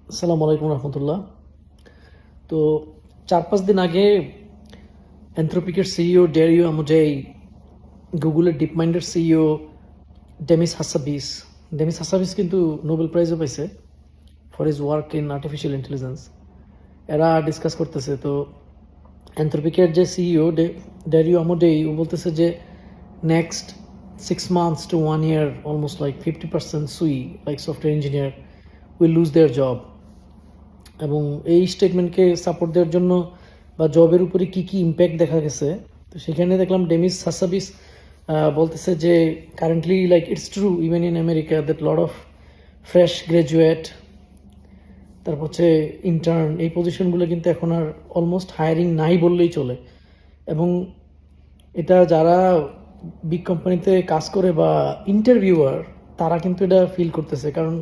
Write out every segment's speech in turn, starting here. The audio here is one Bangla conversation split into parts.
আসসালামু আলাইকুম রহমতুল্লাহ। তো 4-5 দিন আগে অ্যানথ্রোপিকের সিইও ডেরিও আমুজেই, গুগলের ডিপ মাইন্ডের সিইও ডেমিস হাসাবিস কিন্তু নোবেল প্রাইজও পাইছে for his work in artificial intelligence. এরা ডিসকাস করতেছে। তো অ্যানথ্রোপিকের যে সিইও ডেরিও আমুডেই, ও বলতেছে যে next 6 months to 1 year almost like 50% সুই like software engineer will lose there job. এবং এই স্টেটমেন্টকে সাপোর্ট দেওয়ার জন্য বা জবের উপরে কী কী ইম্প্যাক্ট দেখা গেছে, তো সেখানে দেখলাম ডেমিস হাসাবিস বলতেছে যে currently like it's true even in America that lot of fresh graduate, তারপর হচ্ছে ইন্টার্ন, এই পজিশনগুলো কিন্তু এখন আর অলমোস্ট হায়ারিং নাই বললেই চলে। এবং এটা যারা বিগ কোম্পানিতে কাজ করে বা ইন্টারভিউয়ার, তারা কিন্তু এটা ফিল করতেছে। কারণ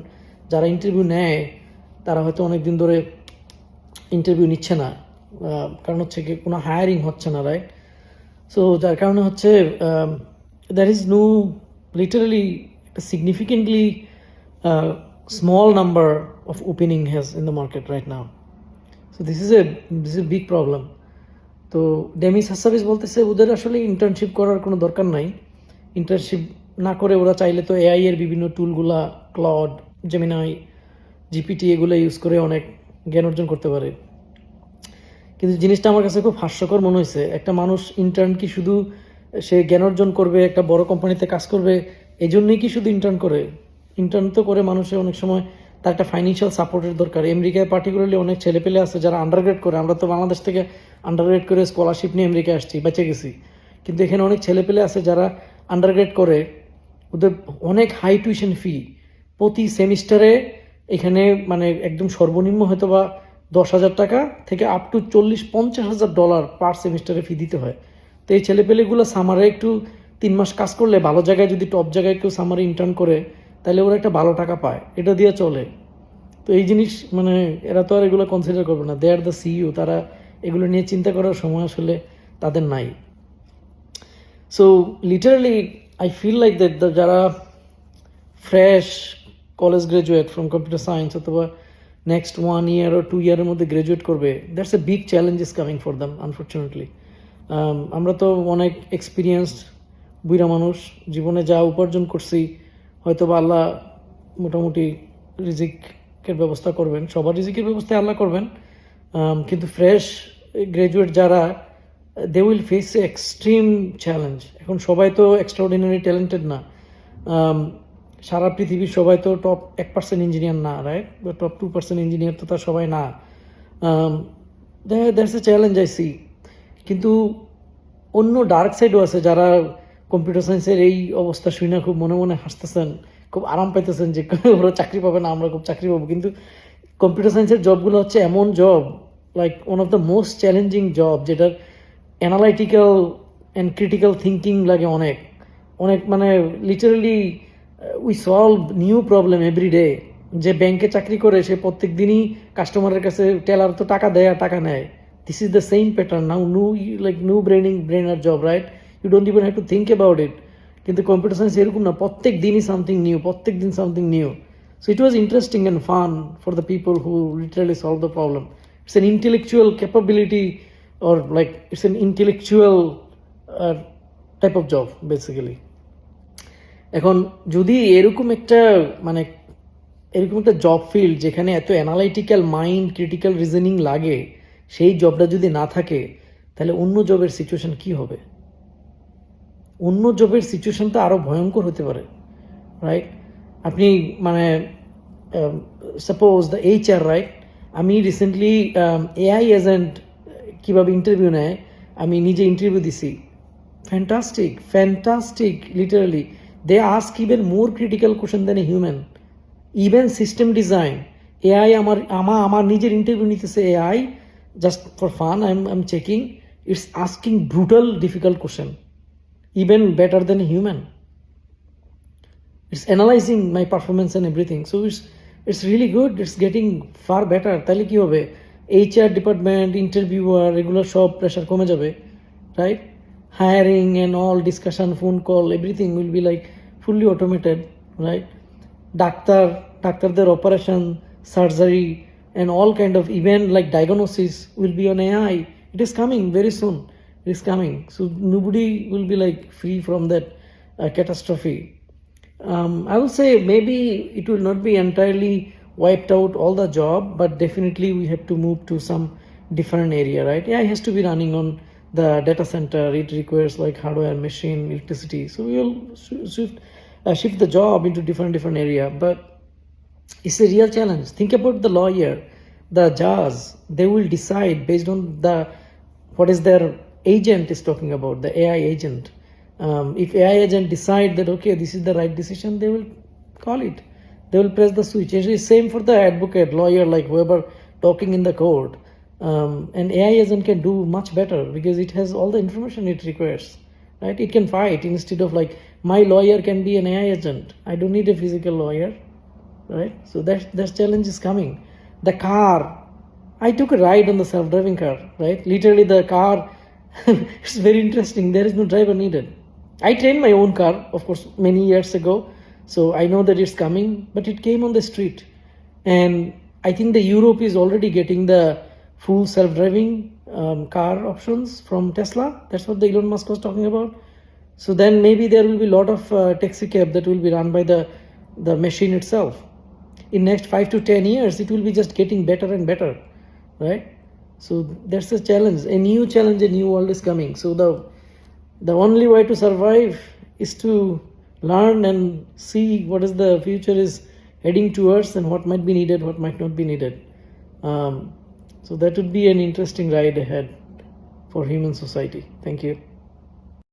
যারা ইন্টারভিউ নেয় তারা হয়তো অনেক দিন ধরে ইন্টারভিউ নিচ্ছে না, কারণ হচ্ছে কি কোনো হায়ারিং হচ্ছে না, রাইট? সো যার কারণে হচ্ছে there is no literally significantly small number of opening has in the market right now. So this is a big problem. তো ডেমিস হাসাবিস বলতেছে ওদের আসলে ইন্টার্নশিপ করার কোনো দরকার নাই। ইন্টার্নশিপ না করে ওরা চাইলে তো এআই এর বিভিন্ন টুলগুলা, ক্লড, জেমিনাই, জিপিটি, এগুলো ইউজ করে অনেক জ্ঞান অর্জন করতে পারে। কিন্তু জিনিসটা আমার কাছে খুব হাস্যকর মনে হয়েছে। একটা মানুষ ইন্টার্ন কি শুধু সে জ্ঞান অর্জন করবে, একটা বড় কোম্পানিতে কাজ করবে, এই জন্যই কি শুধু ইন্টার্ন করে? ইন্টার্ন তো করে মানুষের অনেক সময় তার একটা ফাইন্যান্সিয়াল সাপোর্টের দরকার। আমেরিকায় পার্টিকুলারলি অনেক ছেলেপেলে আছে যারা আন্ডারগ্রেড করে। আমরা তো বাংলাদেশ থেকে আন্ডারগ্রেড করে স্কলারশিপ নিয়ে আমেরিকায় আসছি, বেঁচে গেছি। কিন্তু এখানে অনেক ছেলেপেলে আছে যারা আন্ডারগ্রেড করে, ওদের অনেক হাই টিউশন ফি প্রতি সেমিস্টারে। এখানে মানে একদম সর্বনিম্ন হয়তো বা 10,000 টাকা থেকে আপ টু 40-50 হাজার ডলার পার সেমিস্টারে ফি দিতে হয়। তো এই ছেলেপেলেগুলো সামারে একটু 3 মাস কাজ করলে, ভালো জায়গায় যদি টপ জায়গায় কেউ সামারে ইন্টার্ন করে, তাহলে ওরা একটা ভালো টাকা পায়, এটা দিয়ে চলে। তো এই জিনিস মানে এরা তো আর এগুলো কনসিডার করবে না। দে আর দ্য সিইও, তারা এগুলো নিয়ে চিন্তা করার সময় আসলে তাদের নাই। So literally I feel like that যারা fresh college graduate from computer science অথবা নেক্সট 1 year or 2 year মধ্যে গ্রাজুয়েট করবে, that's a big challenge is coming for them unfortunately. আমরা তো অনেক এক্সপিরিয়েন্সড বুড়া মানুষ, জীবনে যা উপার্জন করছি, হয়তো বা আল্লাহ মোটামুটি রিজিকের ব্যবস্থা করবেন, সবার রিজিকের ব্যবস্থা আল্লাহ করবেন। কিন্তু ফ্রেশ গ্রাজুয়েট যারা, they will face a extreme challenge. এখন সবাই তো এক্সট্রাঅর্ডিনারি ট্যালেন্টেড না। সারা পৃথিবীর সবাই তো টপ 1% ইঞ্জিনিয়ার না, রাইট? বা টপ 2% ইঞ্জিনিয়ার তো তার সবাই না। That's a challenge I see. কিন্তু অন্য ডার্ক সাইডও আছে, যারা কম্পিউটার সায়েন্সের এই অবস্থা শুনে খুব মনে মনে হাসতেছেন, খুব আরাম পাইতেছেন যে ওরা চাকরি পাবে না, আমরা খুব চাকরি পাবো। কিন্তু কম্পিউটার সায়েন্সের জবগুলো হচ্ছে এমন job, like one of the most challenging job, যেটার অ্যানালাইটিক্যাল অ্যান্ড ক্রিটিক্যাল থিঙ্কিং লাগে অনেক অনেক। মানে literally we solve new problem every day. যে ব্যাংকে চাকরি করে সে প্রত্যেক দিনই কাস্টমারের কাছে টেলার তো টাকা দেয় আর টাকা নেয়। This is the same pattern now, no brainer job, right? You don't even have to think about it. কিন্তু কম্পিউটার সায়েন্স এরকম না, প্রত্যেক দিনই সামথিং নিউ, প্রত্যেক দিন something new. So it was interesting and fun for the people who literally solve the problem. It's an intellectual capability or like it's an intellectual type of job basically. এখন যদি এরকম একটা মানে এরকম একটা জব ফিল্ড যেখানে এত অ্যানালাইটিক্যাল মাইন্ড, ক্রিটিক্যাল রিজনিং লাগে, সেই জবটা যদি না থাকে, তাহলে অন্য জবের সিচুয়েশন কি হবে? অন্য জবের সিচুয়েশন তো আরো ভয়ঙ্কর হতে পারে, রাইট? আপনি মানে সাপোজ দ্য এইচআর, রাইট? আমি রিসেন্টলি এআই এজেন্ট কীভাবে ইন্টারভিউ নেয়, আমি নিজে ইন্টারভিউ দিছি। Fantastic literally. They ask even more critical question than a human. Even system design, AI আমার নিজের ইন্টারভিউ নিতেছে AI, just for fun I am checking, it's asking brutal difficult question, even better than a human. It's analyzing my performance and everything. So it's really good. It's getting far better. তাহলে কি হবে? এইচআর ডিপার্টমেন্ট, ইন্টারভিউয়ার, এগুলো সব প্রেশার কমে যাবে, right? Hiring and all discussion, phone call, everything will be like fully automated, right? ডাক্তারদের operation, surgery, and all kind of even like diagnosis will be on AI. It is coming very soon. It is coming. So nobody will be like free from that catastrophe. I will say maybe it will not be entirely wiped out all the job, but definitely we have to move to some different area, right? Yeah, it has to be running on the data center. It requires like hardware, machine, electricity. So we will shift the job into different area. But it's a real challenge. Think about the lawyer, the judge. They will decide based on the what is their agent is talking about, the AI agent. If AI agent decide that okay, this is the right decision, they will call it. They will press the switch. It's same for the advocate, lawyer, like whoever talking in the court. And AI agent can do much better because it has all the information it requires. Right? It can fight instead of like my lawyer can be an AI agent. I don't need a physical lawyer. Right? So that challenge is coming. The car. I took a ride on the self-driving car. Right? Literally the car. It's very interesting. There is no driver needed. I trained my own car, of course, many years ago, so I know that it's coming, but it came on the street. And I think the Europe is already getting the full self-driving car options from Tesla. That's what the Elon Musk was talking about. So then maybe there will be a lot of taxi cab that will be run by the machine itself. In next 5 to 10 years, it will be just getting better and better, right? So that's a challenge, a new world is coming. So the only way to survive is to learn and see what is the future is heading towards and what might be needed, what might not be needed. So that would be an interesting ride ahead for human society. Thank you.